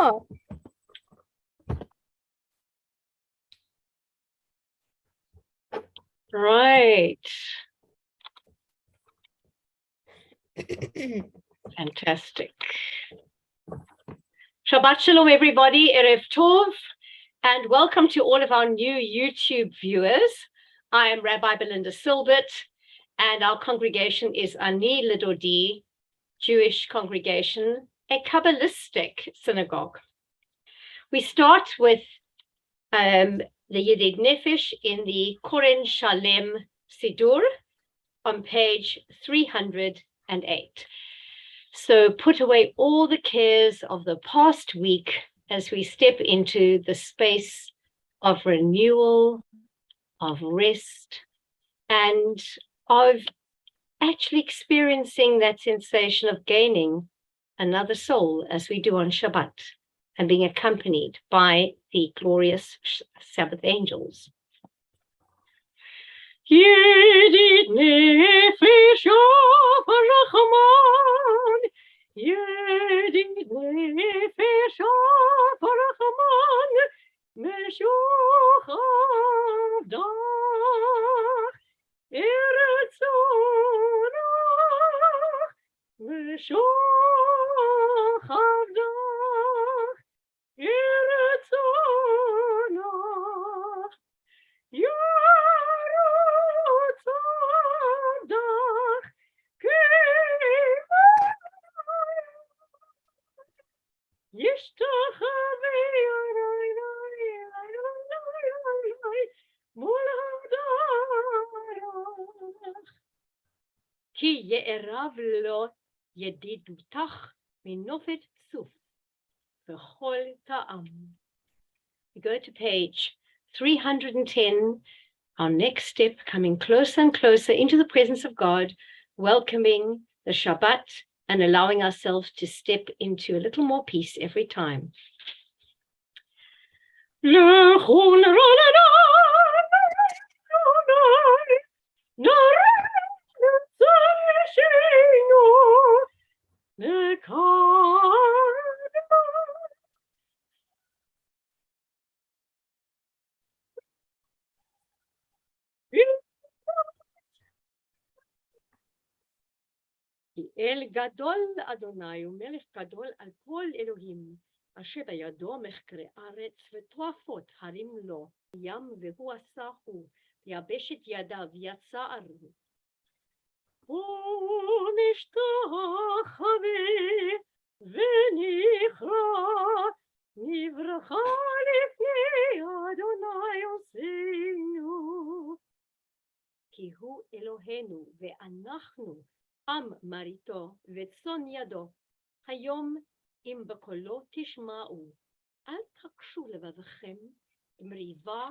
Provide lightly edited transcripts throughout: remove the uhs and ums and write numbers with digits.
Oh. Right. Fantastic. Shabbat Shalom, everybody. Erev Tov, and welcome to all of our new YouTube viewers. I am Rabbi Belinda Silbert, and our congregation is Ani Lidodi Jewish congregation, a Kabbalistic synagogue. We start with the Yedid Nefesh in the Koren Shalem Sidur on page 308. So put away all the cares of the past week as we step into the space of renewal, of rest, and of actually experiencing that sensation of gaining another soul as we do on Shabbat and being accompanied by the glorious Sabbath angels. Yedid nefesh Rachman, Yedid nefesh Rachman, Meshuch avdach, Eretz orach, Meshuch avdach, Eretz orach, כי יערב לו ידידותך מנופת צוף וכל טעם. We go to page 310, our next step, coming closer and closer into the presence of God, welcoming the Shabbat and allowing ourselves to step into a little more peace every time. כי אל גדול אדוני ומלך גדול על כל אלוהים, אשר בידו מחקרי ארץ וטרפות הרים לו, ים והוא עשהו, יבשת ידיו יצרו. הוא נשתחווה ונכרע, נברכה לפני אדוני עושינו. כי הוא אלוהינו ואנחנו עם מריתו וצאן ידו. היום אם בקולו תשמעו, אל תקשו לבבכם מריבה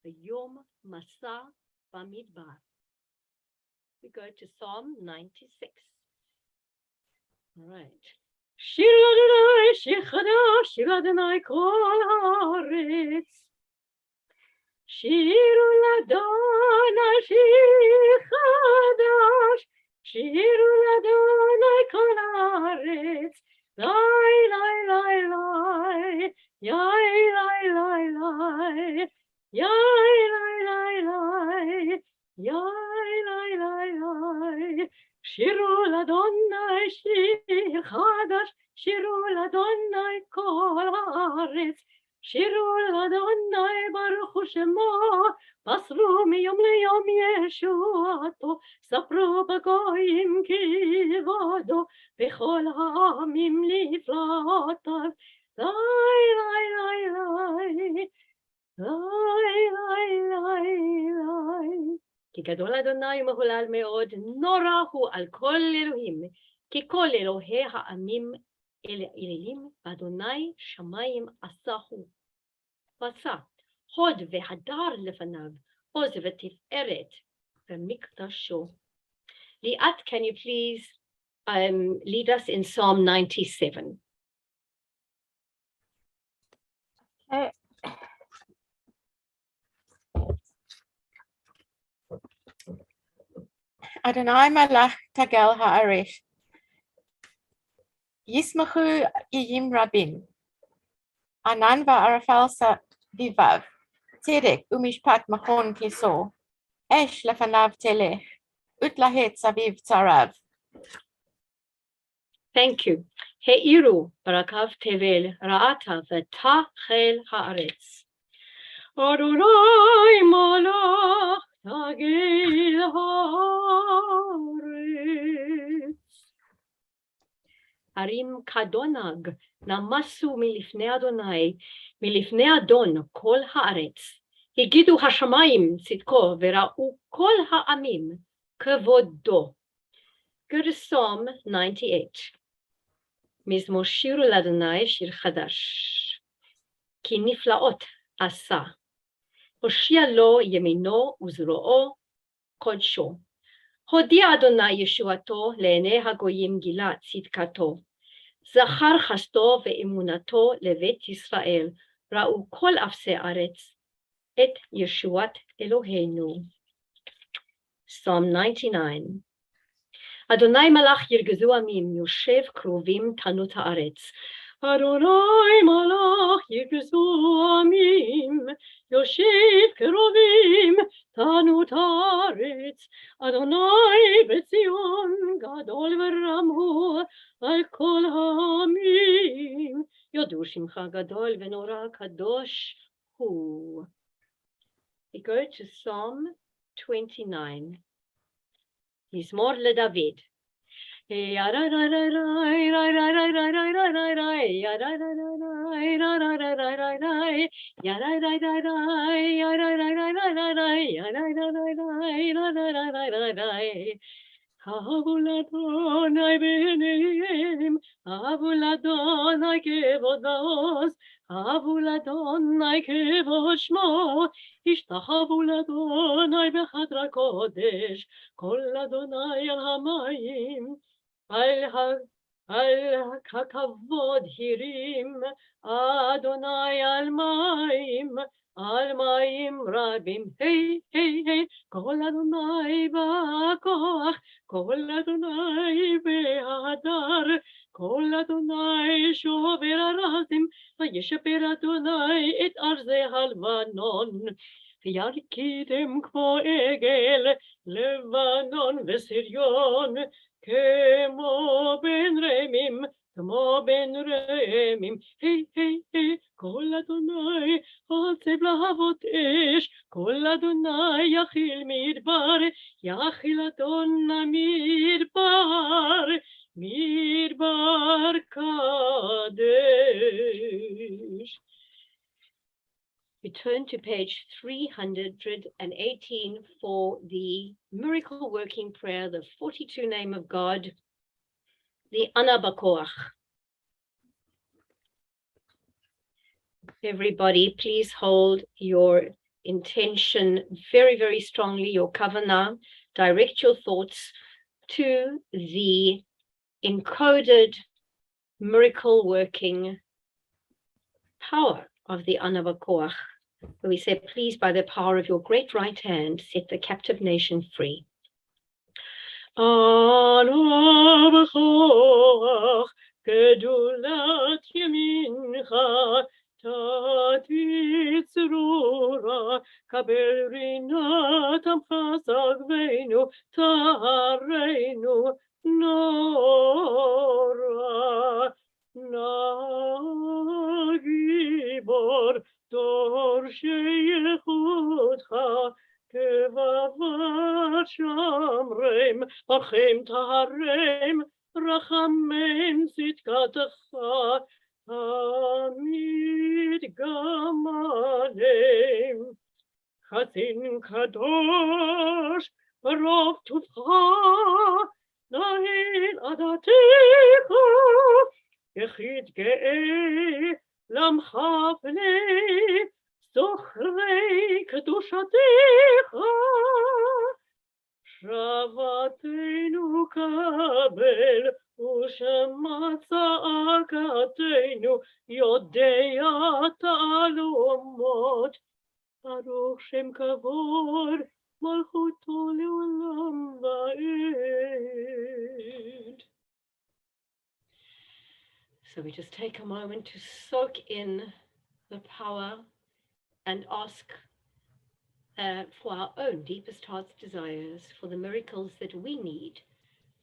ביום מסע במדבר. We go to Psalm 96. All right. שיר אדוני, שיר חדש, שיר אדוני כל הארץ. שירו לאדוני שיר חדש, שירו לאדוני כל הארץ. לי, לי, לי, לי, יאי, לי, לי, לי, יאי, לי, לי, לי, יאי, לי, לי, לי. שירו לאדוני שיר חדש, שירו לאדוני כל הארץ. שירו לאדוני ברכו שמו, מסרו מיום ליום ישועתו, ספרו בגויים כי כבודו, בכל העמים נפלאותיו. לי, לי, לי, לי, לי, לי, לי, לי. כי גדול אדוני ומהולל מאוד, נורא הוא על כל אלוהים, כי כל אלוהי העמים אלילים, ואדוני שמיים עשהו. ועשה הוד והדר לפניו, עוז ותפארת במקדשו. Liat, can you please lead us in Psalm 97? Okay. Adonai Malach Tagel Ha'aresh. Yismachu Yiyim Rabim. ענן וערפל סביביו, צדק ומשפט מכון כיסו, אש לפניו תלך, ותלהט סביב צריו. Thank you. האירו ברקב תבל רעתה ותחל הארץ. אדוני מלך תגל הארץ. הרים כדונג נמסו מלפני אדוני, מלפני אדון כל הארץ. הגידו השמיים צדקו וראו כל העמים כבודו. Go to Psalm 98. מזמור שירו לאדוני שיר חדש. כי נפלאות עשה. הושיע לו ימינו וזרועו קודשו. הודיע אדוני ישועתו לעיני הגויים גילה צדקתו. זכר חסדו ואמונתו לבית ישראל. ראו כל אפסי ארץ את ישועת אלוהינו. Psalm 99. אדוני מלך ירגזו עמים, יושב קרובים תנות הארץ. אדוני מלך ירגזו עמים, יושב קרובים תנות הארץ. אדוני בציון גדול ורמו על כל העמים. יודו שמך גדול ונורא קדוש הוא. We go to Psalm 29. מזמור לדוד. אהבו לאדוני בעיניהם, אהבו לאדוני כבוד עוז, אהבו לאדוני כבוד שמו, השתחוו לאדוני בחדר הקודש, כל אדוני על המים, על הכבוד הרים, אדוני על מים רבים, היי היי היי, כל אדוני בכוח, כל אדוני בהדר, כל אדוני שובר ארזים, וישבר אדוני את ארזי הלבנון. וירקידם כמו עגל, לבנון וסריון, כמו בן רמים, היי היי היי, כל אדוני עוצב להבות אש, כל אדוני יכיל מדבר, יכיל אדוני מדבר קדש. We turn to page 318 for the miracle working prayer, the 42 name of God, the Ana Bakoach. Everybody, please hold your intention very, very strongly, your kavanah. Direct your thoughts to the encoded miracle working power of the Ana Bakoach. We say, please, by the power of your great right hand, set the captive nation free. Ana Bakoach, gedulat yemincha, tatit zrura, kabel rinat amcha sagveinu, tahareinu, nora, nagibor, dor sheyechutcha, kevavat shamrem, achem taharem, rachamem tzidkatecha, tamid gamalem. Chatzin kadosh, barov tuvcha, nahin adatecha, yechid ge'eh, lamcha pnei, זוכרי קדושתך, שוותנו קבל, ושמע צעקתנו, יודע תעלומות, ברוך שם כבוד, מלכותו לעולם ועד. So we just take a moment to soak in the power and ask for our own deepest heart's desires, for the miracles that we need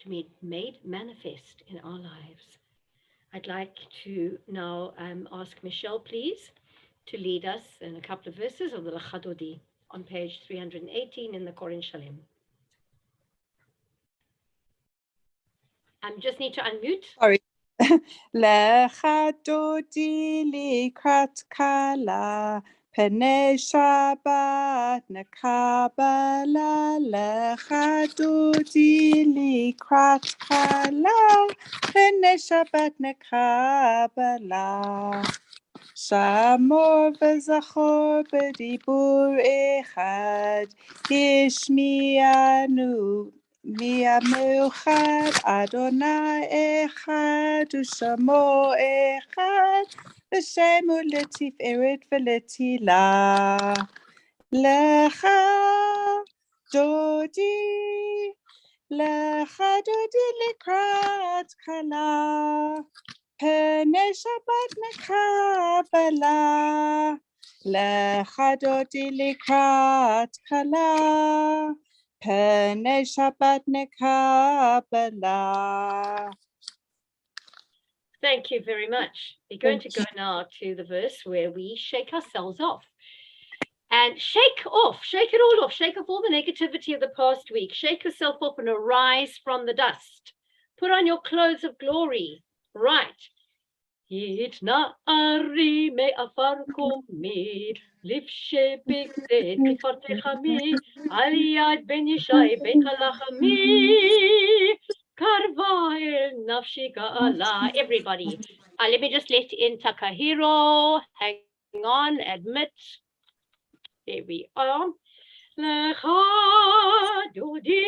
to be made manifest in our lives. I'd like to now ask Michelle, please, to lead us in a couple of verses of the Lachadodi on page 318 in the Koren Shalem. Just need to unmute. Sorry. Lecha dodi likrat kala pene Shabbat nekabala. Lecha dodi likrat kala pene Shabbat nekabala. Shamor v'zachor b'dibur echad Hishmianu Mi'ameuchad Adonai echad U'shamo echad V'shemu letiferet v'letila Lecha dodi likrat kala Pene Shabbat nekabala, lecha dodi likrat kala. Pene Shabbat nekabala. Thank you very much. We're going to go now to the verse where we shake ourselves off. And shake it all off. Shake off all the negativity of the past week. Shake yourself off and arise from the dust. Put on your clothes of glory. Right. Hitna ari me afar komir, lifshe bigded kifartechami, aliyad ben yishai bekalachami, karvael nafshika Allah. Everybody, let me just let in Takahiro. Hang on, admit. There we are. Lecha dodi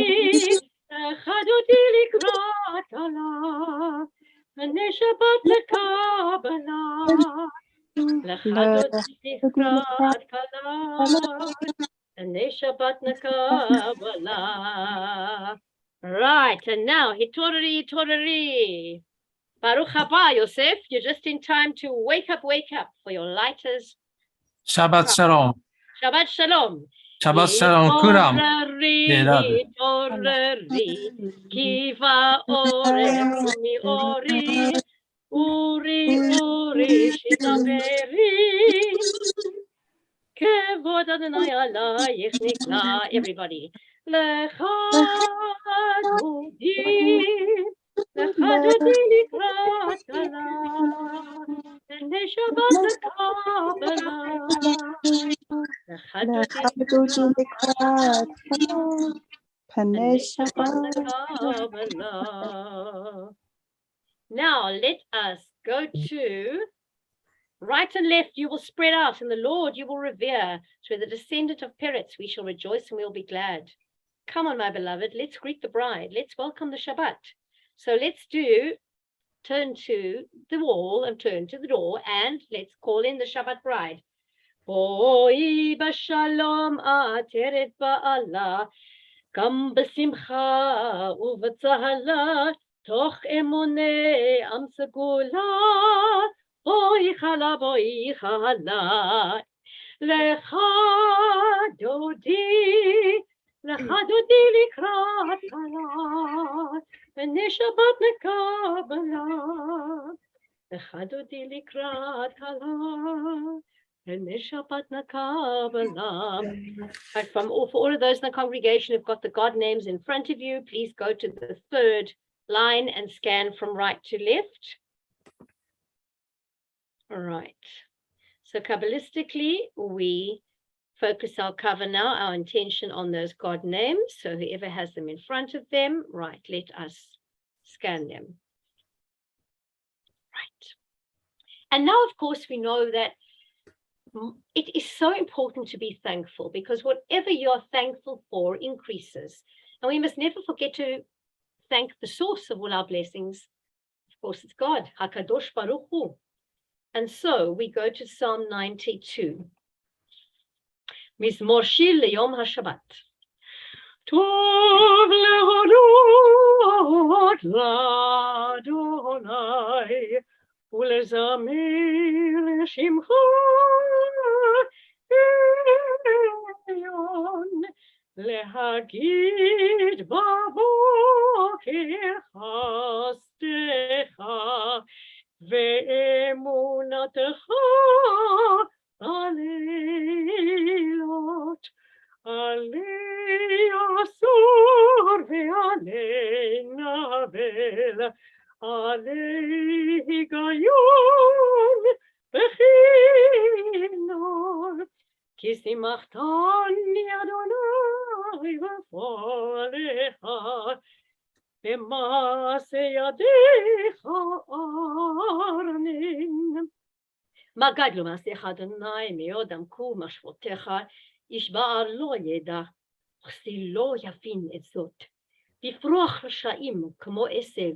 likrat Allah. Pene Shabbat nekabala, lechadodi likrat kala. Pene Shabbat nekabala. Right, and now hitorari. Baruch haba, Yosef. You're just in time to wake up for your lighters. Shabbat shalom. Shabbat shalom. Shabbat shalom, kuram. Hitorari, kiva orech mi ori, uri shitaveri, kevod Adonai alayich nikla. Everybody. Lecha dodi likrat kala, pene Shabbat nekabala. Now let us go to right and left. You will spread out, and the Lord you will revere. Through the descendant of Peretz we shall rejoice and we will be glad. Come on, my beloved, let's greet the bride. Let's welcome the Shabbat. So let's turn to the wall and turn to the door, and let's call in the Shabbat bride. Boi b'shalom ateret ba'ala, gam b'simcha u'v'tzahala, toch emunei am segula, boi chala, lecha dodi likrat kala, pene Shabbat nekabala, lecha dodi likrat kala. And Shabbat Nakabala. For all of those in the congregation who've got the God names in front of you, please go to the third line and scan from right to left. All right. So Kabbalistically, we focus our cover now, our intention on those God names. So whoever has them in front of them, right, let us scan them. Right. And now, of course, we know that it is so important to be thankful, because whatever you're thankful for increases. And we must never forget to thank the source of all our blessings. Of course, it's God, HaKadosh Baruch Hu. And so we go to Psalm 92. Mizmor Shir Leyom HaShabbat. Tov lehodot l'Adonai, ולזמר לשמך עליון, להגיד בבוקר חסדך ואמונתך הלילות, עלי אסור ועלי נבל, עלי היגיון וכינור, כי שימחתני אדוני בפועלך, במעשה ידיך ארנן. מה גדלו מעשיך אדוני, מאוד עמקו משפטיך, איש בעל לא ידע, וכסי לא יבין את זאת. בפרוח רשעים כמו עשב,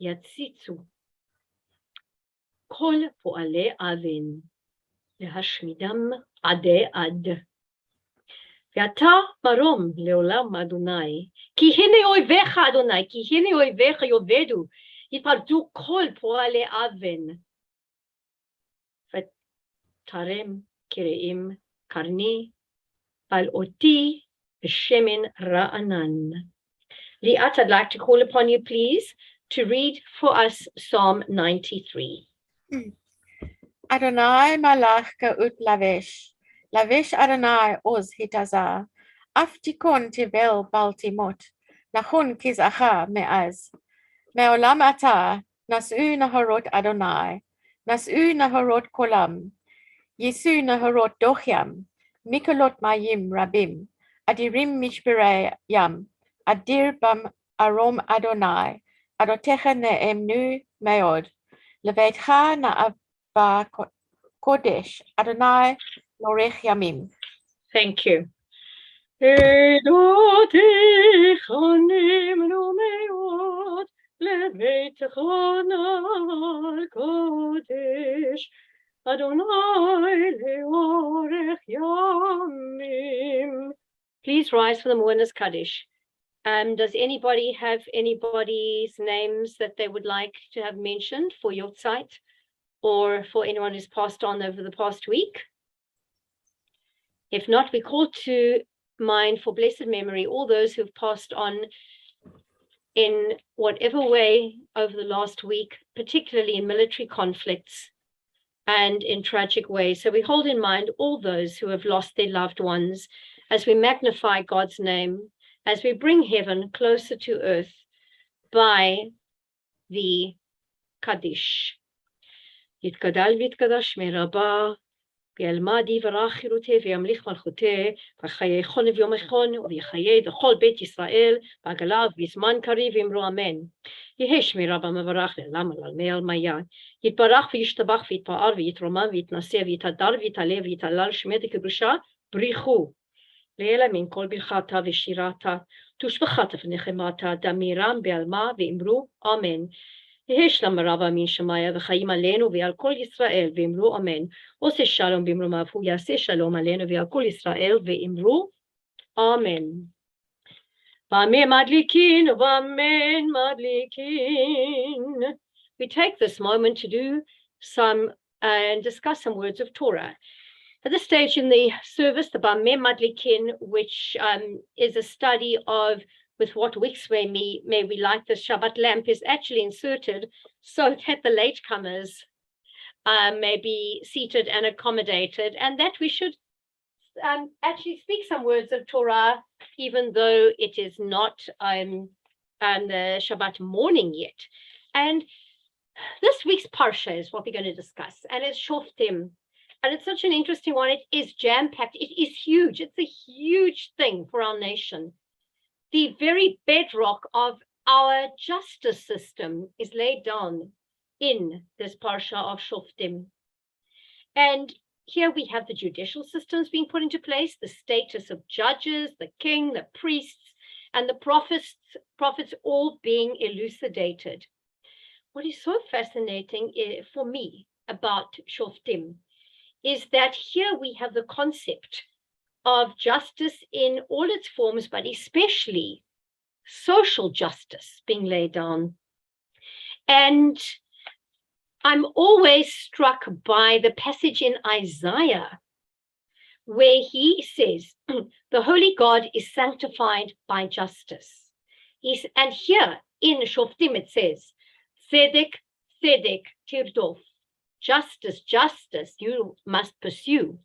יציצו כל פועלי אבן, להשמידם עדי עד. ואתה מרום לעולם אדוני, כי הנה אויביך אדוני, כי הנה אויביך יאבדו, יתפרדו כל פועלי אבן. ותרם קרעים קרני, על אותי בשמן רענן. Liat, I'd like to call upon you, please, to read for us Psalm 93. Adonai malach ka'ut lavish Adonai oz hitazah, af tikon tivel baltimot, nachon kizacha me'az. Me'olam ata, nas'u naharot Adonai, nas'u naharot kolam, yisu naharot dochyam, mikolot mayim rabim, adirim mishbirei yam, adir bam arom Adonai, adotecha ne'emnu meod, leveitcha na'ava kodesh, Adonai norech yamim. Thank you. Edotecha ne'emnu meod, leveitcha na'ava kodesh, Adonai leorech yamim. Please rise for the Mourner's Kaddish. Does anybody have anybody's names that they would like to have mentioned for your site or for anyone who's passed on over the past week? If not, we call to mind for blessed memory all those who've passed on in whatever way over the last week, particularly in military conflicts and in tragic ways. So we hold in mind all those who have lost their loved ones as we magnify God's name, as we bring heaven closer to earth by the Kaddish. Yitkadal vitkadash meraba, v'yalmad yivarach chiruteh v'yamlich malchuteh, v'chayechon v'yomechon, v'yachayeh d'chol bet Yisrael, v'agalav v'yizman kariv v'imru amen. Yehesh meraba mevarach le'lam al me'al maya. Yitbarach v'yishtabach v'yitpa'ar v'yitromam v'yitnaseh v'yitadar v'yitaleh v'yitalal shmeh k'brusha brichu. Leila min kol birchata v'shirata, tushbachata v'nechemata, damiram be'alma v'imru amen. Yehesh lam rava min shemaya v'chayim alenu v'al kol Yisrael v'imru amen. Ose shalom b'imru mavu yaseh shalom alenu v'al kol Yisrael v'imru amen. V'amen madlikin, v'amen madlikin. We take this moment to do some and discuss some words of Torah. At this stage in the service, the Bameh Madlikin, which is a study of with what wicks may we light the Shabbat lamp, is actually inserted so that the latecomers may be seated and accommodated, and that we should actually speak some words of Torah, even though it is not the Shabbat morning yet. And this week's Parsha is what we're going to discuss, and it's Shoftim. And it's such an interesting one. It is jam-packed. It is huge. It's a huge thing for our nation. The very bedrock of our justice system is laid down in this Parsha of Shoftim. And here we have the judicial systems being put into place, the status of judges, the king, the priests, and the prophets all being elucidated. What is so fascinating for me about Shoftim is that here we have the concept of justice in all its forms, but especially social justice being laid down. And I'm always struck by the passage in Isaiah where he says, the holy God is sanctified by justice. And here in Shoftim it says, Tzedek, Tzedek, Tirdof. Justice, justice, you must pursue.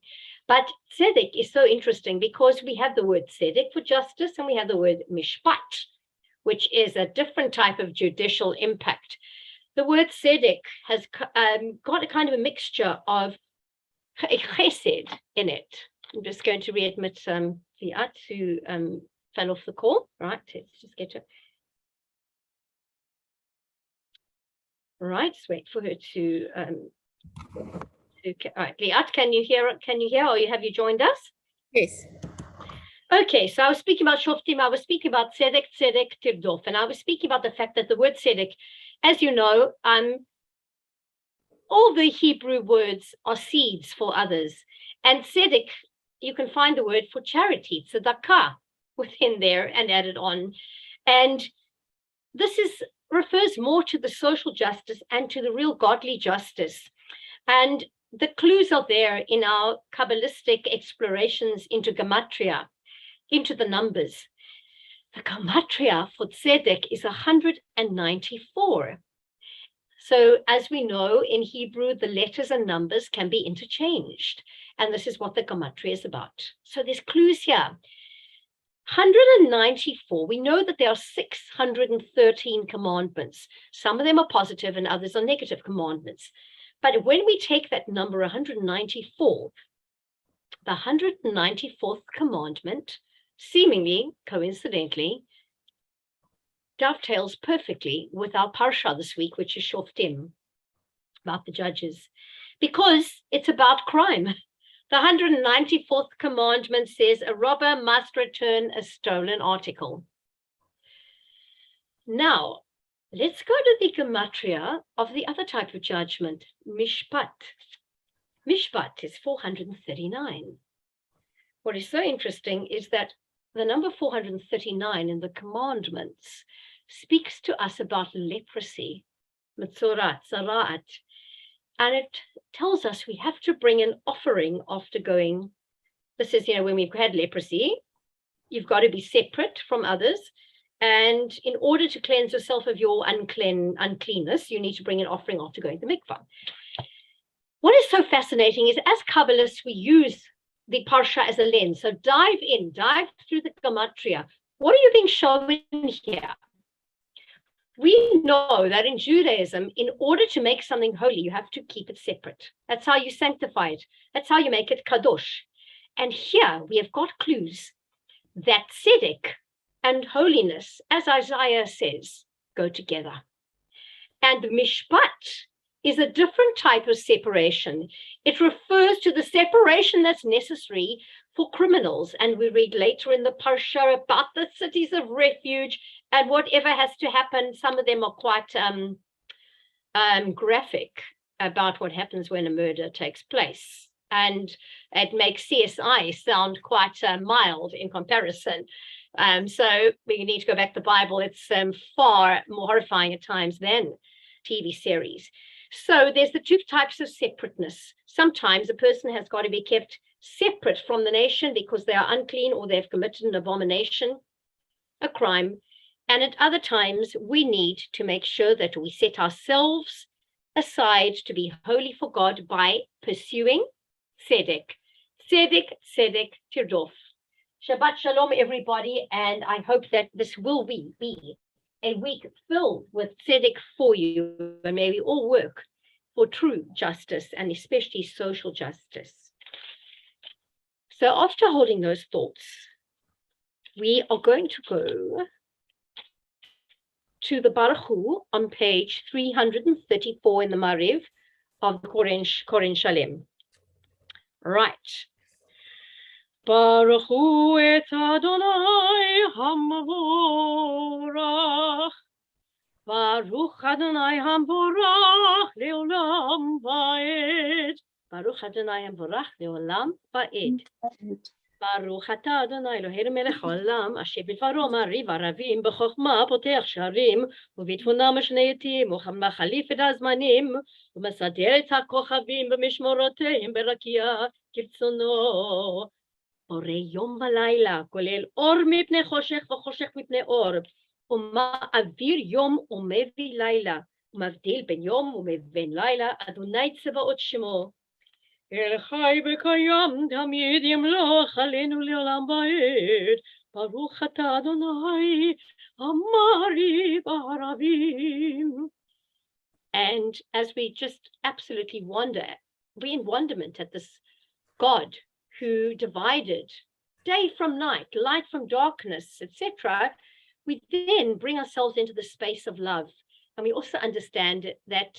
But tzedek is so interesting because we have the word tzedek for justice and we have the word mishpat, which is a different type of judicial impact. The word tzedek has got a kind of a mixture of chesed in it. I'm just going to readmit Liat, who fell off the call. Right, let's just get to. Right, let's wait for her to. Okay. All right, Liat, can you hear? Or have you joined us? Yes. Okay, so I was speaking about Shoftim. I was speaking about tzedek, tzedek, tirdof, and I was speaking about the fact that the word tzedek, as you know, all the Hebrew words are seeds for others, and tzedek, you can find the word for charity, tzedakah, within there and added on, and this refers more to the social justice and to the real godly justice. And the clues are there in our Kabbalistic explorations into Gematria, into the numbers. The Gematria for Tzedek is 194. So as we know, in Hebrew, the letters and numbers can be interchanged. And this is what the Gematria is about. So there's clues here. 194, we know that there are 613 commandments. Some of them are positive and others are negative commandments. But when we take that number 194, the 194th commandment, seemingly, coincidentally, dovetails perfectly with our parsha this week, which is Shoftim, about the judges, because it's about crime. The 194th commandment says a robber must return a stolen article. Now, let's go to the gematria of the other type of judgment, mishpat. Mishpat is 439. What is so interesting is that the number 439 in the commandments speaks to us about leprosy, mitzorat, zara'at, and it tells us we have to bring an offering after going. This is, when we've had leprosy, you've got to be separate from others. And in order to cleanse yourself of your uncleanness, you need to bring an offering after going to the mikvah. What is so fascinating is as Kabbalists, we use the Parsha as a lens. So dive through the Gematria. What are you being shown here? We know that in Judaism, in order to make something holy, you have to keep it separate. That's how you sanctify it. That's how you make it kadosh. And here we have got clues that tzedek and holiness, as Isaiah says, go together. And mishpat is a different type of separation. It refers to the separation that's necessary for criminals. And we read later in the Parsha about the cities of refuge and whatever has to happen. Some of them are quite graphic about what happens when a murder takes place. And it makes CSI sound quite mild in comparison. So we need to go back to the Bible. It's far more horrifying at times than TV series. So there's the two types of separateness. Sometimes a person has got to be kept separate from the nation because they are unclean or they've committed an abomination, a crime. And at other times, we need to make sure that we set ourselves aside to be holy for God by pursuing tzedek. Tzedek, tzedek, tirdof. Shabbat shalom, everybody. And I hope that this will be a week filled with tzedek for you. And may we all work for true justice and especially social justice. So after holding those thoughts, we are going to go to the Baruch Hu on page 334 in the Mariv of the Koren Shalem. Right. Baruch Hu et Adonai HaMavorach. Baruch Adonai HaMavorach Leolam Va'ed. Baruch Adonai HaMavorach Leolam Va'ed. ברוך אתה אדוני אלוהינו מלך העולם, אשר בדברו מעריב ערבים, בחוכמה פותח שערים, ובתבונה משנה עתים, ומחליף את הזמנים, ומסדר את הכוכבים במשמורותיהם ברקיע כרצונו. אורי יום ולילה, כולל אור מפני חושך וחושך מפני אור, ומעביר יום ומביא לילה, ומבדיל בין יום ובין לילה, אדוני צבאות שמו. אל חי וקיים תמיד ימלוך עלינו לעולם ועד, ברוך אתה אדוני המעריב ערבים. And as we just absolutely wonder, we're in wonderment at this God who divided day from night, light from darkness, etc., we then bring ourselves into the space of love. And we also understand that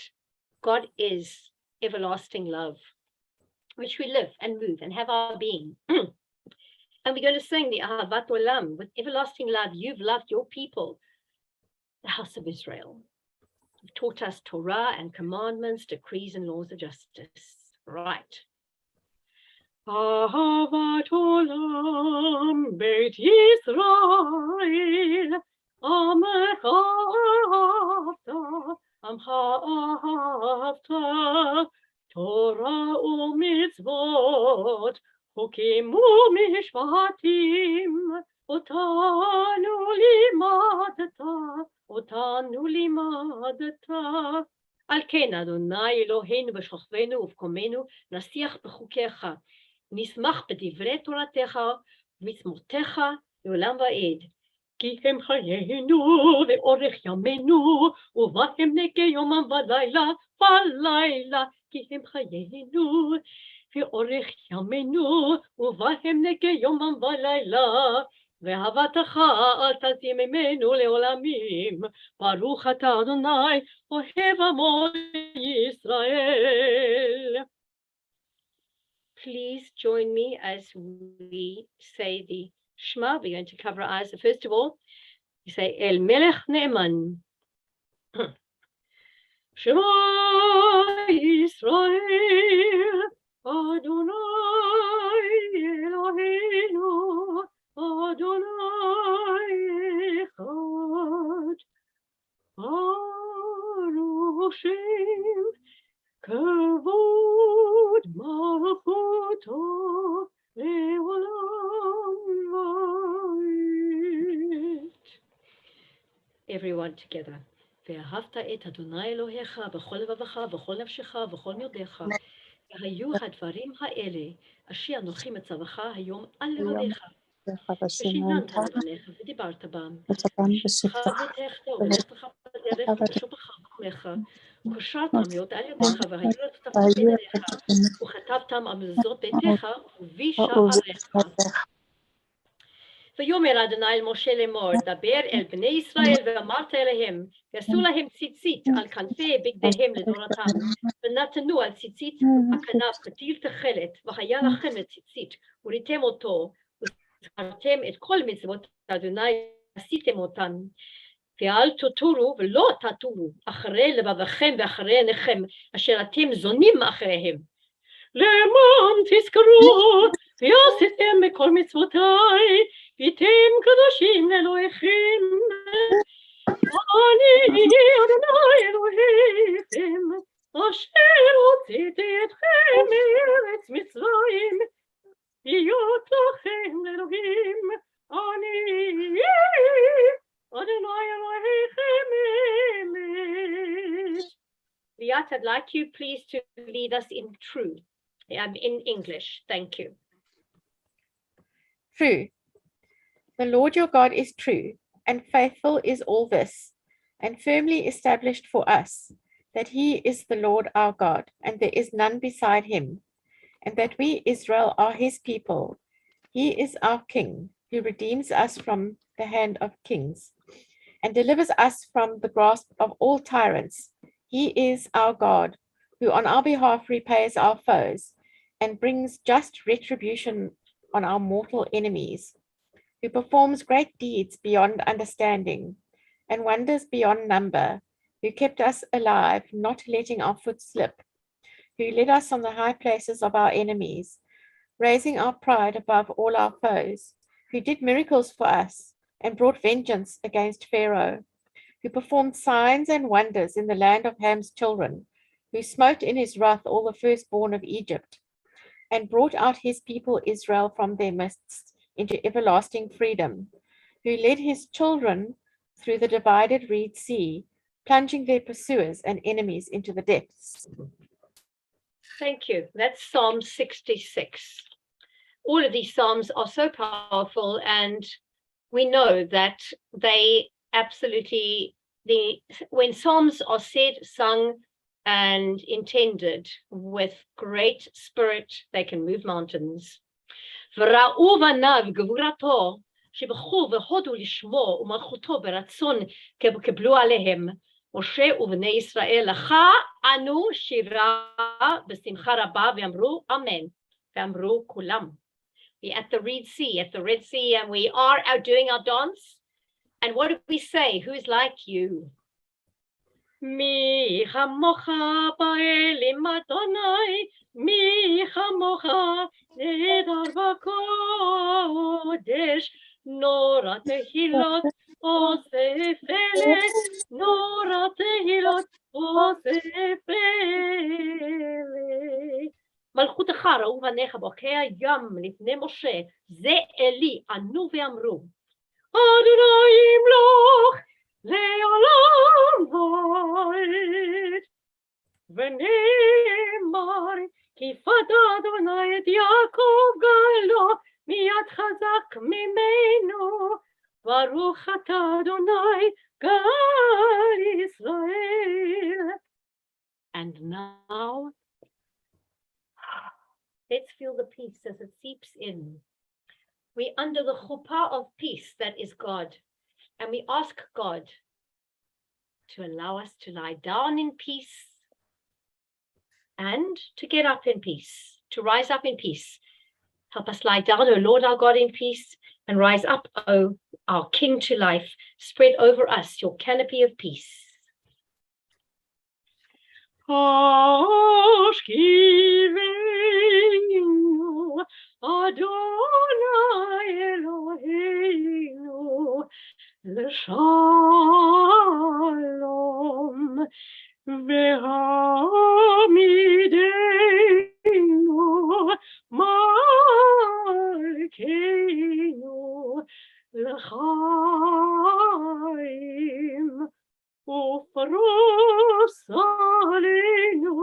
God is everlasting love, which we live and move and have our being. And we're going to sing the Ahavat Olam, with everlasting love, you've loved your people, the house of Israel. You've taught us Torah and commandments, decrees and laws of justice. Right. Ahavat Olam, Beit Yisrael, Amecha Ahavta, Amcha Ahavta, Torah u'mitzvot, Chukim u'mishpatim, Otanu limadata. Al ken Adonai Eloheinu b'shochavenu ובקומנו, נשיח בחוקיך, נשמח בדברי תורתך ומצוותיך לעולם ועד. כי הם חיינו ואורך ימינו, ובהם נגה יומם ולילה, כי הם חיינו ואורך ימינו, ובהם נגה יומם ולילה, ואהבתך אל תעזים ממנו לעולמים. ברוך אתה אדוני אוהב עמו ישראל. Please join me as we say the Shema. We're going to cover our eyes. First of all, you say El Melech Ne'eman. Shema Yisrael, Adonai Eloheinu, Adonai Echad. Baruch Shem Kavod Malchuto Le'olam Va'ed. Everyone together. ואהבת את אדוני אלוהיך בכל לבבך, בכל נפשך, בכל מאודיך. והיו הדברים האלה אשר אנוכי מצווך היום על לבביך. ושיננת לבניך ודיברת בם. ושמך ביתך ובלכתך בדרך ובשופך במקומך. וקשרתם להיות על ידיך והיו לטפות בידיך. וכתבתם על מזוזות ביתך ובשעריך. ויאמר אדוני אל משה לאמור, דבר אל בני ישראל ואמרת אליהם, ועשו להם ציצית על כנפי בגדיהם לדורתם, ונתנו על ציצית הכנף פתיל תכלת, והיה לכם לציצית, וריתם אותו, וזכרתם את כל מצוות אדוני, עשיתם אותן, ואל תטורו ולא תטורו אחרי לבבכם ואחרי עיניכם, אשר אתם זונים אחריהם. למען תזכרו, ועשיתם מכל מצוותיי, ואתם קדושים לאלוהיכם. אני אדוני אלוהיכם, אשר הוצאתי אתכם מארץ מצרים, להיות לכם לאלוהים. אני אדוני אלוהיכם אמת. Liat, I'd like you please to lead us in truth. In English, thank you. True. The Lord your God is true, and faithful is all this, and firmly established for us, that he is the Lord our God, and there is none beside him, and that we, Israel, are his people. He is our King, who redeems us from the hand of kings, and delivers us from the grasp of all tyrants. He is our God, who on our behalf repays our foes, and brings just retribution on our mortal enemies, who performs great deeds beyond understanding, and wonders beyond number, who kept us alive, not letting our foot slip, who led us on the high places of our enemies, raising our pride above all our foes, who did miracles for us and brought vengeance against Pharaoh, who performed signs and wonders in the land of Ham's children, who smote in his wrath all the firstborn of Egypt, and brought out his people Israel from their midst into everlasting freedom, who led his children through the divided Reed Sea, plunging their pursuers and enemies into the depths. Thank you. That's Psalm 66. All of these Psalms are so powerful, and we know that they absolutely, when Psalms are said, sung, and intended with great spirit, they can move mountains. וראו בניו גבורתו, שבחו והודו לשמו ומלכותו ברצון קיבלו עליהם. משה ובני ישראל לך אנו שירה בשמחה רבה ואמרו אמן. ואמרו כולם. We're at the Red Sea, and we are out doing our dance. And what do we say? Who's like you? מי כמוך באלים אדוני, מי כמוך נהדר בקודש, נורא תהילות עושה פלא, נורא תהילות עושה פלא. מלכותך ראו בניך בוקע ים לפני משה, זה אלי ענו ואמרו, אדוני ימלוך לעולם ועד. ונאמר, כי פדה אדוני את יעקב גאלו, מיד חזק ממנו, ברוך אתה אדוני גאל ישראל. And now, let's feel the peace as it seeps in. We're under the chuppah of peace that is God. And we ask God to allow us to lie down in peace and to get up in peace, to rise up in peace. Help us lie down, O Lord our God, in peace, and rise up, O our King to life. Spread over us your canopy of peace. Ashkivenu Adonai Eloheinu L'shalom V'hamidenu Malkeinu L'chaim U'faros Aleinu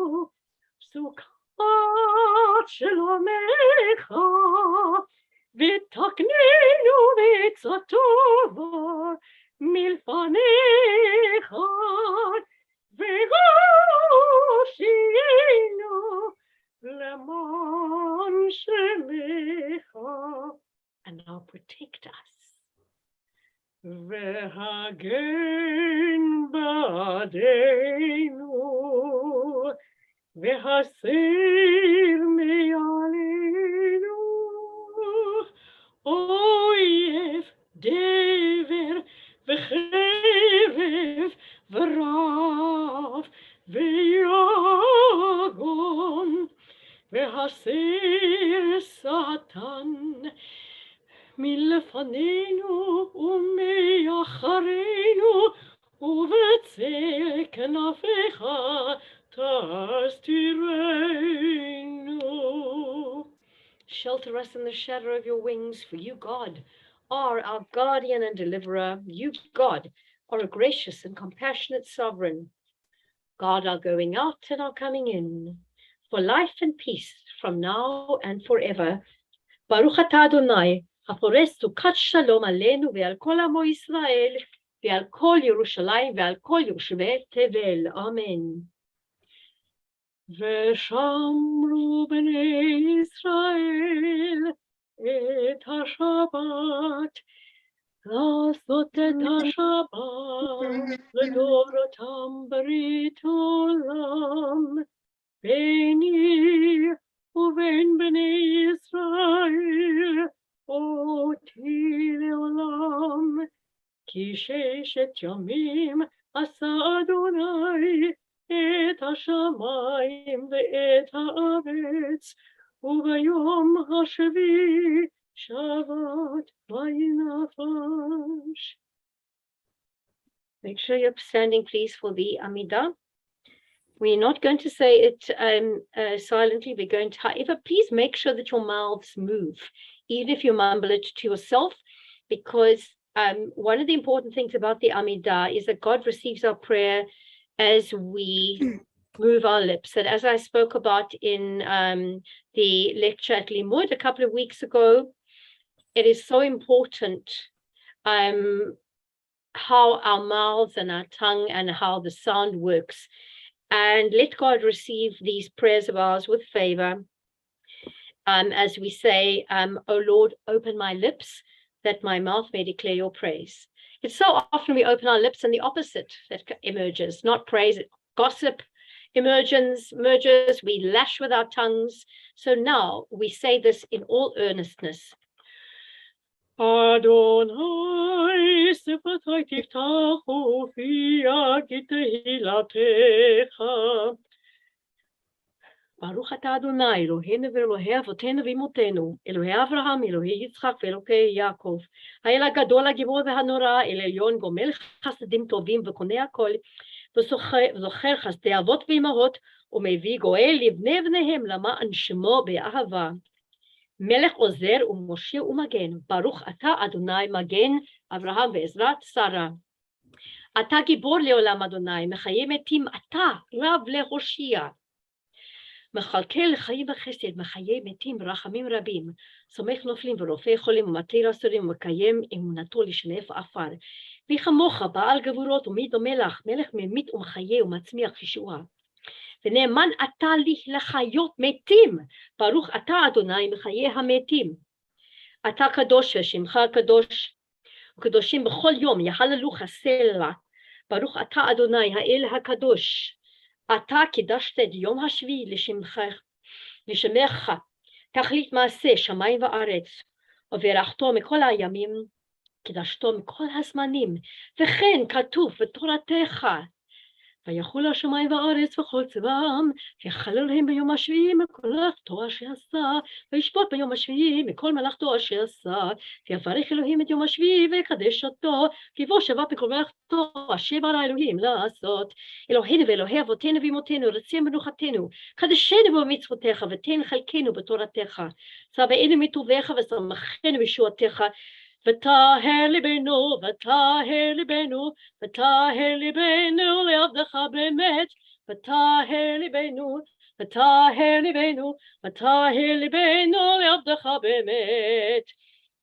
Psukat Shalomecha V'taknenu v'tzatova milfanecha v'goshienu leman shemecha. And now protect us. V'hagen ba'adeinu v'hasir me'aleinu oyev dever v'cherev v'rav v'yagon v'hasir satan milfanenu u'me'acharenu u'v'tzel knafecha tastirenu. Shelter us in the shadow of your wings, for you, God, are our guardian and deliverer. You, God, are a gracious and compassionate sovereign. God, our going out and our coming in, for life and peace from now and forever. Baruch atah Adonai, hapores sukat shalom aleinu ve'al kol amo Yisrael, ve'al kol Yerushalayim ve'al kol Yoshvei Tevel. Amen. ושמרו בני ישראל את השבת, לעשות את השבת לדורותם ברית עולם, ביני ובין בני ישראל אותי לעולם, כי 6 ימים עשה אדוני את השמיים ואת הארץ, וביום השביעי שבת וינפש. Make sure you're standing, please, for the Amidah. We're not going to say it silently. We're going to, however, please make sure that your mouths move, even if you mumble it to yourself, because one of the important things about the Amidah is that God receives our prayer as we move our lips. And as I spoke about in the lecture at Limud a couple of weeks ago, it is so important how our mouths and our tongue and how the sound works. And let God receive these prayers of ours with favor. As we say, O Lord, open my lips, that my mouth may declare your praise. It's so often we open our lips and the opposite that emerges, not praise, gossip emerges, we lash with our tongues. So now we say this in all earnestness. Adonai, sefatai tiftachu fi tehilatecha. Baruch atah Adonai, Eloheinu ve'Elohei avotenu v'imotenu, Elohei Avraham, Elohei Yitzchak ve'Elokei Yaakov. Ha'el hagadol hagibor ve'hanora, El Elyon gomel chasadim tovim v'konei hakol, v'zocher chasdei avot v'imahot, u'mevii goel livnei bneihem lama'an shemo be'ahava. Melech ozer u'moshe u'magen, Baruch atah Adonai magen Avraham ve'ezrat Sarah. Atah gibor le'olam Adonai, mechaye metim atah rav le'hoshia. מכלכל חיים וחסד, מחיי מתים ברחמים רבים, סומך נופלים ורופא חולים ומתיר אסורים ומקיים אמונתו לשנף עפר. מי כמוך בעל גבורות ומי דומה לך, מלך ממית ומחיה ומצמיח ישועה. ונאמן אתה לי לחיות מתים, ברוך אתה אדוני מחיי המתים. אתה קדוש ושמך קדוש, וקדושים בכל יום יהללוך סלע, ברוך אתה אדוני האל הקדוש. אתה קידשת את יום השביעי לשמך, תכלית מעשה שמיים וארץ, וברכתו מכל הימים, קידשתו מכל הזמנים, וכן כתוב בתורתך, ויחול השמיים וארץ וכל צבאם, ויחלל להם ביום השביעי מכל מלאכתו אשר עשה, וישפוט ביום השביעי מכל מלאכתו אשר עשה, ויברך אלוהים את יום השביעי ויקדש אותו, כי בו שבת מכל מלאכתו אשר ברא אלוהים לעשות. אלוהינו ואלוהי אבותינו ואמותינו, רצים מנוחתנו, קדשנו במצוותיך ותן חלקנו בתורתך, צבאנו מטובך ושמחנו בישועתך, וטהר ליבנו, וטהר ליבנו, וטהר ליבנו לעבדך באמת, וטהר ליבנו, וטהר ליבנו, וטהר ליבנו לעבדך באמת.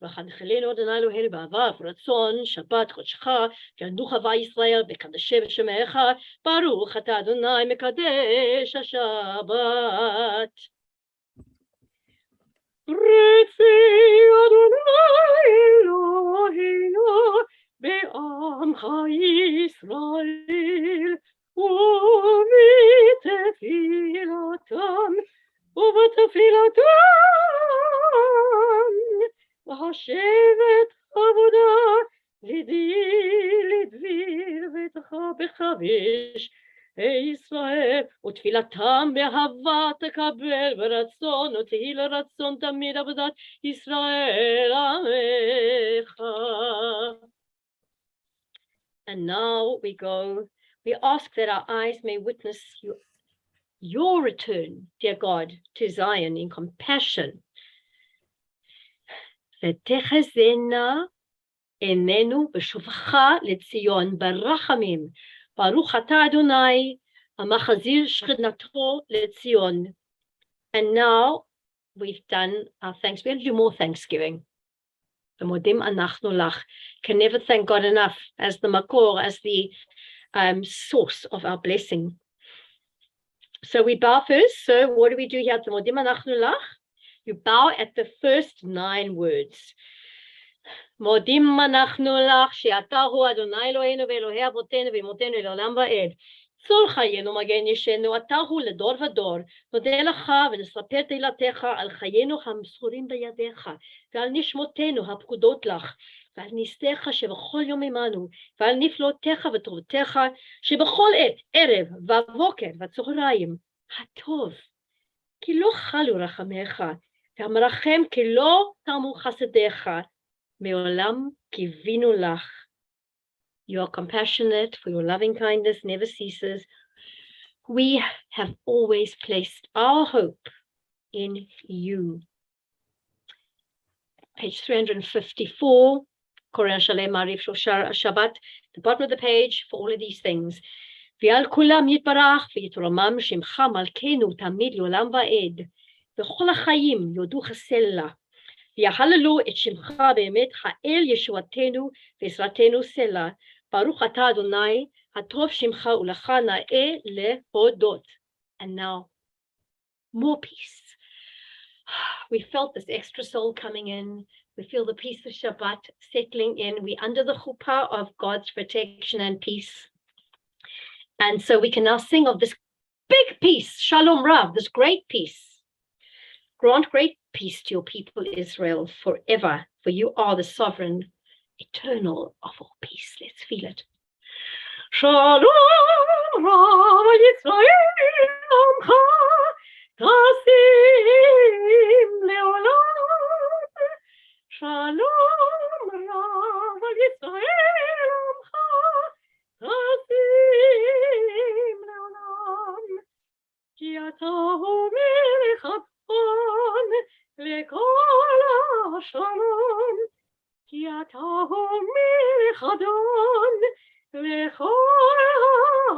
וחנכלנו אדוני אלוהינו באהבה ורצון, שבת קודשך, ינוח הווה ישראל, בקדשי ושמך, ברוך אתה אדוני מקדש השבת. רצי אדוני אלוהינו בעמך ישראל ובתפילתם והשבת עבודה לדביר ביתך בחביש ישראל, ותפילתם באהבה תקבל ברצון, ותהי לרצון תמיד עבודת ישראל עמך. And now we ask that our eyes may witness your return, dear God, to Zion in compassion. ותחזינה עינינו בשובך לציון ברחמים. ברוך אתה אדוני, המחזיר שכינתו לציון. And now we've done our thanks. We're going to do more thanksgiving. ומודים אנחנו לך. Can never thank God enough as the makor, as the source of our blessing. So we bow first. So what do we do here? ומודים אנחנו לך. You bow at the first 9 words. מודים אנחנו לך שאתה הוא אדוני אלוהינו ואלוהי אבותינו ואמותינו לעולם ועד. צור חיינו מגן ישנו, אתה הוא לדור ודור. נודה לך ונספר תהילתך על חיינו המסורים בידיך, ועל נשמותינו הפקודות לך, ועל נסתיך שבכל יום עמנו, ועל נפלאותיך וטובתך שבכל עת, ערב ובוקר וצהריים, הטוב כי לא חלו רחמיך, והמרחם כי לא תמו חסדיך, מעולם קיווינו לך. You are compassionate, for your loving kindness never ceases. We have always placed our hope in you. Page 354, Koran Shalem Marif Shabbat, the bottom of the page for all of these things. ועל כולם יתברך ויתרומם שמך מלכנו תמיד לעולם ועד, וכל החיים יודו סלע, ויהללו את שמך באמת האל ישועתנו ועזרתנו סלע. ברוך אתה אדוני, הטוב שמך ולך נאה להודות. And now, more peace. We felt this extra soul coming in. We feel the peace of Shabbat settling in. We're under the chuppah of God's protection and peace. And so we can now sing of this big peace, Shalom Rav, this great peace. Grant great peace to your people, Israel, forever, for you are the sovereign, eternal of all peace. Let's feel it. Shalom Rav Yisrael Tasim Leolam. Shalom Rav Yisrael Tasim Leolam. Ki ata hu melech Adon lekol hashalom. Ki ata hu melech Adon lekol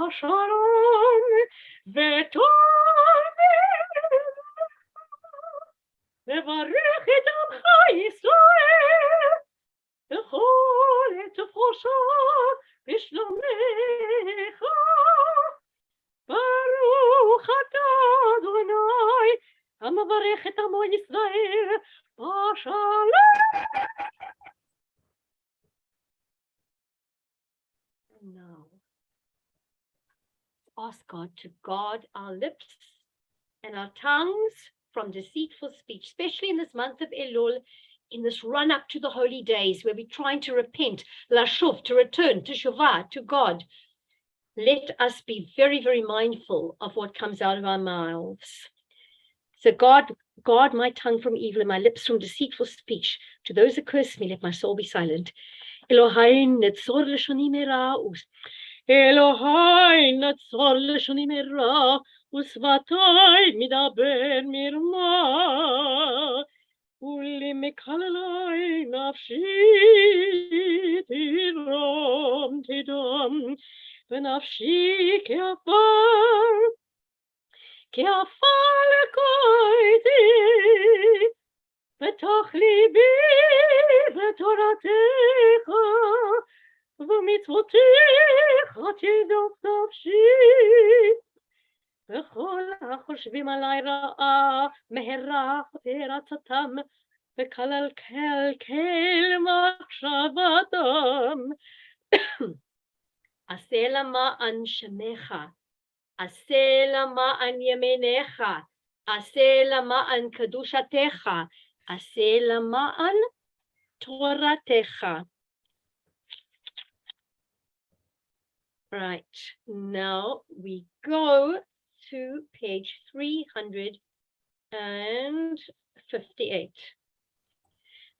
hashalom. V'tov levarech et amcha Yisrael v'chol et tefosha b'shlomecha. Baruch atah Adonai המברך את עמו ישראל בשלום. And now, ask God to guard our lips and our tongues from deceitful speech, especially in this month of Elul, in this run up to the holy days where we're trying to repent, lashuv, to return, to shuvah, to God. Let us be very, very mindful of what comes out of our mouths. So God, guard my tongue from evil and my lips from deceitful speech. To those that curse me, let my soul be silent. Elohai netzor leshoni mera, Elohai netzor leshoni mera, usvatai midaber mirma, uli mekalalai nafshi tiram tidam, benafshi keafar. כי עפר לקויתי בתוך ליבי בתורתך ומצוותיך תדוף נפשי וכל החושבים עלי רעה מהרה פרצתם וקלקל מחשבתם. עשה למען שמך, עשה למען ימיניך, עשה למען קדושתך, עשה למען תורתך. Right, now we go to page 358.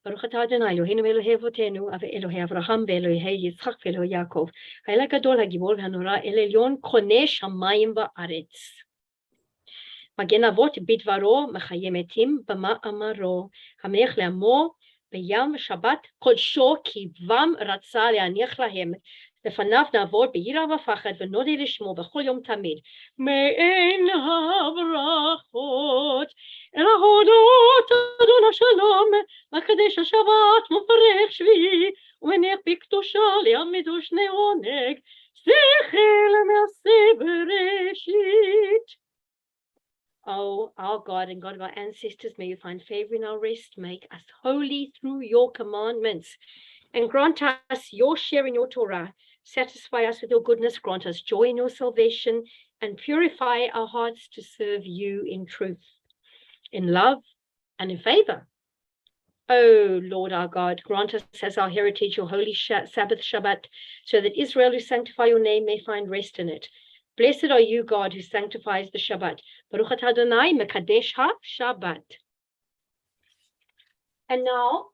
ברוך אתה אדוני אלוהינו ואלוהי אבותינו ואלוהי אברהם ואלוהי יצחק ואלוהי יעקב, האל הגדול הגיבור והנורא, אל עליון קונה שמיים וארץ. מגן אבות בדברו, מחיה מתים במאמרו, המלך לעמו בים ושבת קודשו כי בם רצה להניח להם. לפניו נעבוד ביראה ופחד ונודה לשמו בכל יום תמיד. מעין הברכות אל ההודות אדון השלום, מקדש השבת מברך שביעי, ומניח בקדושה ליעמידו שני עונג, שכל מעשה בראשית. Oh, our God and God of our ancestors, may you find favor in our rest. Make us holy through your commandments, and grant us your share in your Torah. Satisfy us with your goodness, grant us joy in your salvation, and purify our hearts to serve you in truth, in love, and in favor. O Lord our God, grant us as our heritage your holy Sabbath Shabbat, so that Israel who sanctify your name may find rest in it. Blessed are you, God, who sanctifies the Shabbat. Baruch atah Adonai mekadesh ha-Shabbat. And now,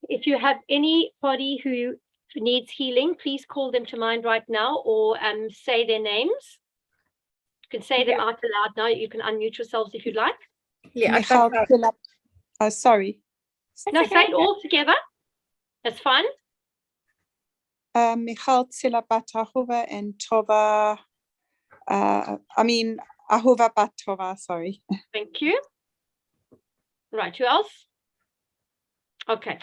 if you have anybody who needs healing, please call them to mind right now, or say their names. You can say them out loud now. You can unmute yourselves if you'd like. Michal Tilap. Sorry. No, say it all together. That's fine. Michal Tilabat Ahuva and Tova. Ahuva Bat Tova, sorry. Thank you. Right, who else? Okay.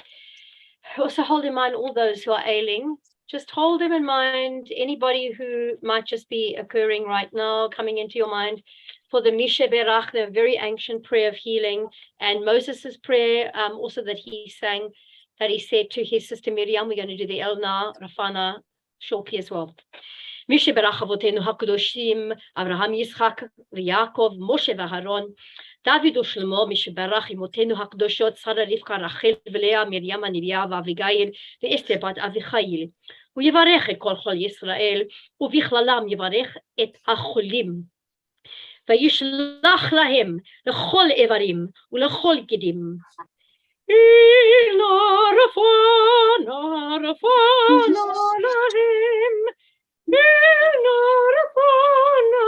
Also hold in mind all those who are ailing. Just hold them in mind. Anybody who might just be occurring right now, coming into your mind. For the Mishe Berach, the very ancient prayer of healing, and Moses's prayer also that he sang, that he said to his sister Miriam. We're going to do the Elna, Rafana shortly as well. Mishe Berach Avotenu HaKadoshim, Abraham, Yitzchak, Yaakov, Moshe v'Aharon, David ושלמה, משברך אמותינו הקדושות, שרה רבקה, רחל ולאה, מרים הנביאה ואביגיל, ואסתר בת אביחיל. הוא יברך את כל ישראל, ובכללם יברך את החולים. וישלח להם לכל איברים ולכל גדים. אילה רפנה, רפנה להם, אילה רפנה,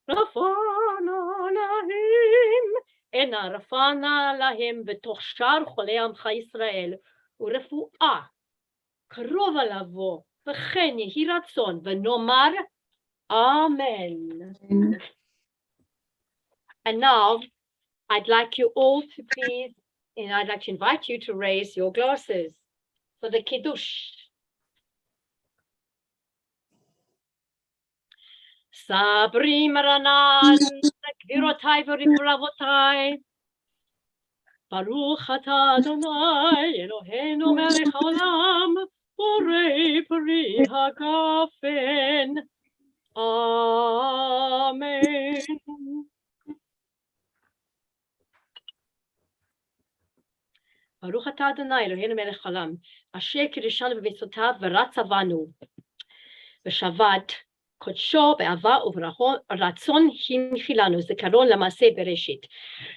רפנה להם. אינה רפנה להם בתוך שאר חולי עמך ישראל, ורפואה קרובה לבוא, וכן יהי רצון, ונאמר Amen. And now, I'd like you all to please, and I'd like to invite you to raise your glasses for the Kiddush. Sabri Maranan, Gvirotai V'Ravotai, Baruch atah Adonai, Eloheinu melech haolam, Borei peri hagafen. Amen. Baruch atah Adonai, Eloheinu melech haolam, Asher kiddushanu b'mitzvotav v'ratzavanu, v'shavat קודשו באהבה וברצון הנחילנו, זיכרון למעשה בראשית.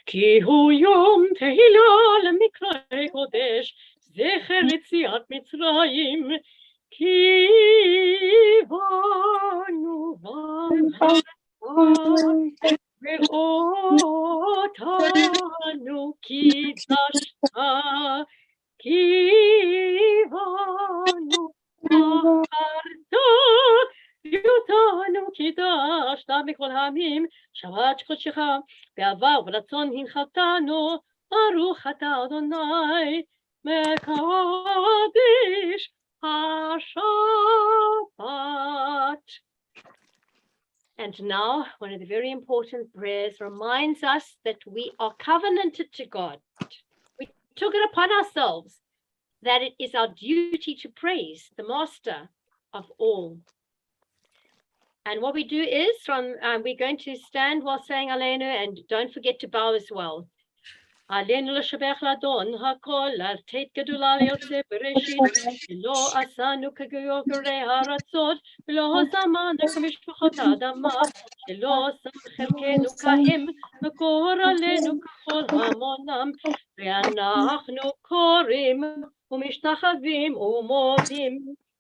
כי הוא יום תהילה למקראי קודש, זכר ליציאת מצרים, כי באנו ואותנו קידשת, כי באנו בחרת אותנו קידשת מכל העמים, שבת קודשך, באהבה וברצון הנחלתנו, ברוך אתה אדוני, מקדש השבת. And now, one of the very important prayers reminds us that we are covenanted to God. We took it upon ourselves that it is our duty to praise the Master of all. And what we do is, we're going to stand while saying Aleinu, and don't forget to bow as well. Aleinu l'shabech l'adon hakol, l'artet gedula l'yotze bereshit, lo asanu k'gyorei haratzot, lo zamanu k'mishpachot ha'adama, lo sam chelkenu ka'im, v'kor aleinu k'chol hamonam, ve'anachnu korim, u'mishtachavim u'modim,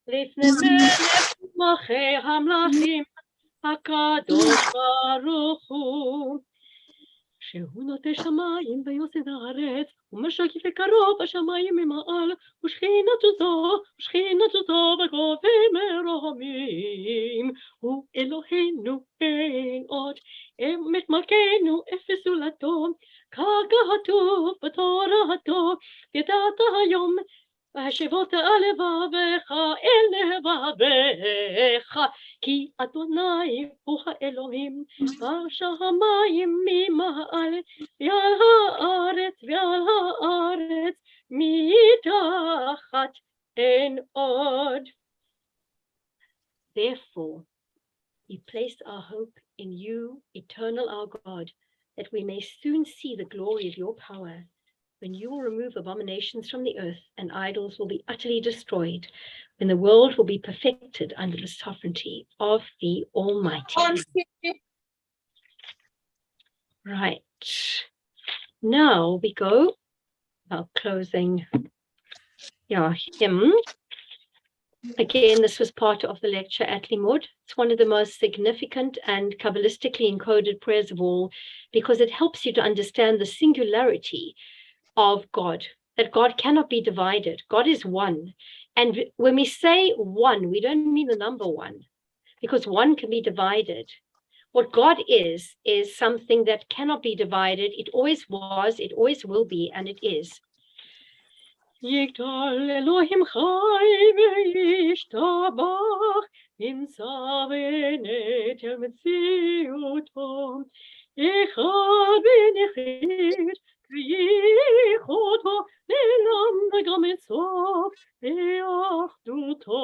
לפני מלך מלכי המלכים, הקדוש ברוך הוא, שהוא נוטה שמיים ויוסד הארץ, ומשקיף וקרוב השמיים ממעל, ושכינתו בגובה מרוממים, הוא אלוהינו אין עוד, אמת מלכנו אפס זולתו, ככתוב בתורתו, ידעת היום, והשבות על לבביך אל לבביך, כי אדוני הוא האלוהים, בשמיים ממעל, ועל הארץ מתחת אין עוד. Therefore, we place our hope in you, eternal our God, that we may soon see the glory of your power, when you will remove abominations from the earth and idols will be utterly destroyed, when the world will be perfected under the sovereignty of the Almighty. Right. Now we go about closing hymn. Again, this was part of the lecture at Limud. It's one of the most significant and Kabbalistically encoded prayers of all, because it helps you to understand the singularity of God, that God cannot be divided. God is one. And when we say one, we don't mean the number one, because one can be divided. What God is something that cannot be divided. It always was, it always will be, and it is. Yigdal Elohim chai ve'yishtabach nimtza v'net el metziuto echad v'nechid v'yichoto le'lam v'gam etzof ve'achduto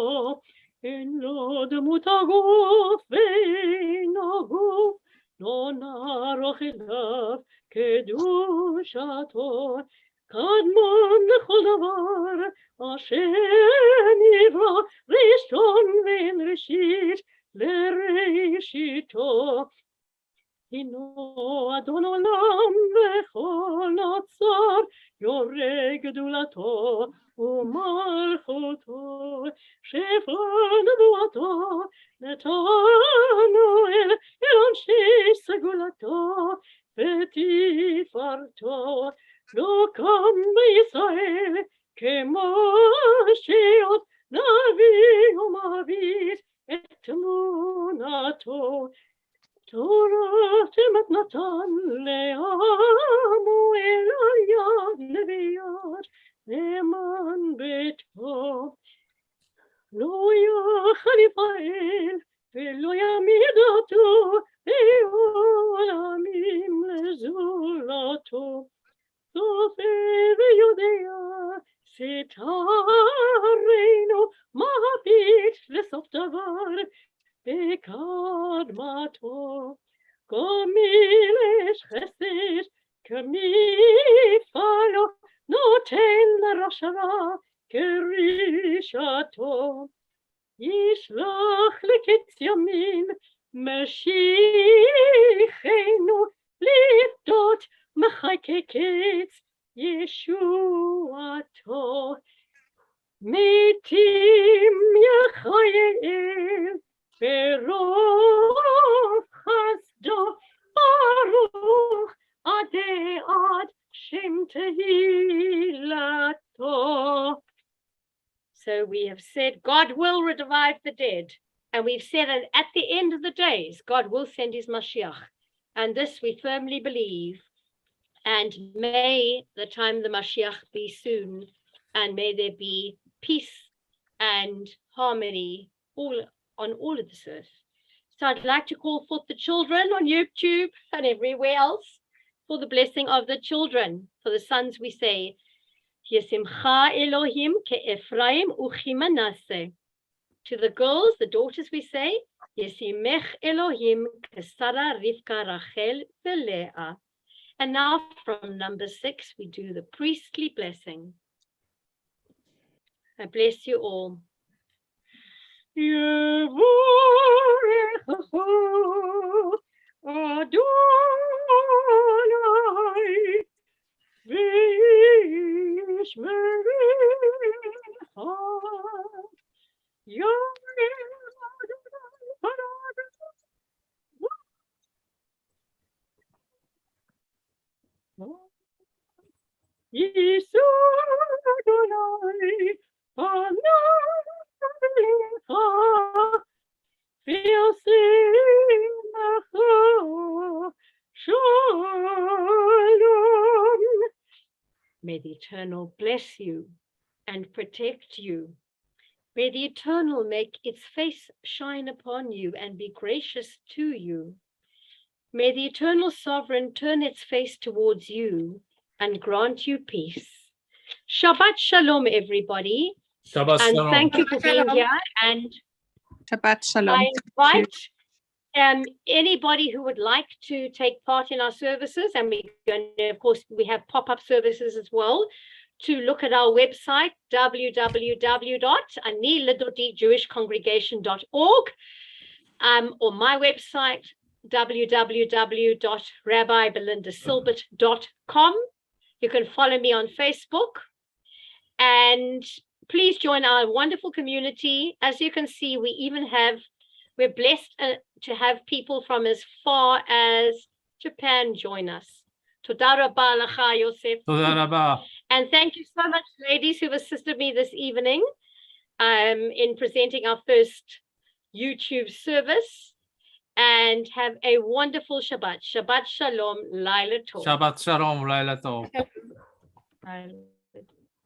en lo demut haguf ve'en haguf lo naroch elav kedushato Kadmon lechol davar, Asher nivra, Rishon ve'en reshit, le'reshito. Hino Adon olam v'chol natzar, Yoreh gedulato u'malchuto, Shefa nevuato, Netanu el anshei segulato, V'tifarto. Lo kam Yisrael k'mashiach navi u'mavit et emunato Torah temat natan le'amu el yad leviyat ne'eman beto Lo yachal Yisrael ve'lo yamid oto ve'olamim lezulato Sofer Judea, Setareno, Mahapit, Lesof Davar, Bekadmato, Gomilesh Chesed, Kamifalo, Noten Rashara, Kerishato, Yishlach Leketz Yamin, Mashiachenu, Liftot, Machakeketz Yeshuato Metim Yachayel Berov Chasdo Baruch Ad Shem Tehilato. So we have said God will revive the dead, and we've said that at the end of the days God will send his Mashiach, and this we firmly believe. And may the time of the Mashiach be soon, and may there be peace and harmony on all of this earth. So I'd like to call forth the children on YouTube and everywhere else for the blessing of the children. For the sons we say, Yesimcha Elohim ke'Ephraim u'chimanase. To the girls, the daughters we say, Yesimech Elohim ke'Sara Rivka Rachel ve'Leah. And now from number 6, we do the priestly blessing. I bless you all. Adonai v'yishmerecha Yisu Adonai panav v'yasemecha shalom. May the Eternal bless you and protect you. May the Eternal make its face shine upon you and be gracious to you. May the Eternal Sovereign turn its face towards you and grant you peace. Shabbat Shalom, everybody. Shabbat And Shalom. thank you for being here. And Shabbat Shalom. I invite Anybody who would like to take part in our services, and we're going to, of course, we have pop-up services as well, to look at our website, www.anilidotjewishcongregation.org, or my website, www.rabbibelindasilbert.com. You can follow me on Facebook, and please join our wonderful community. As you can see, we're blessed to have people from as far as Japan join us. Toda rabba lacha, Yosef. Toda rabba. And thank you so much, ladies, who've assisted me this evening in presenting our first YouTube service. And have a wonderful Shabbat. Shabbat Shalom, Laila Tov. Shabbat Shalom, Laila Tov. Bye.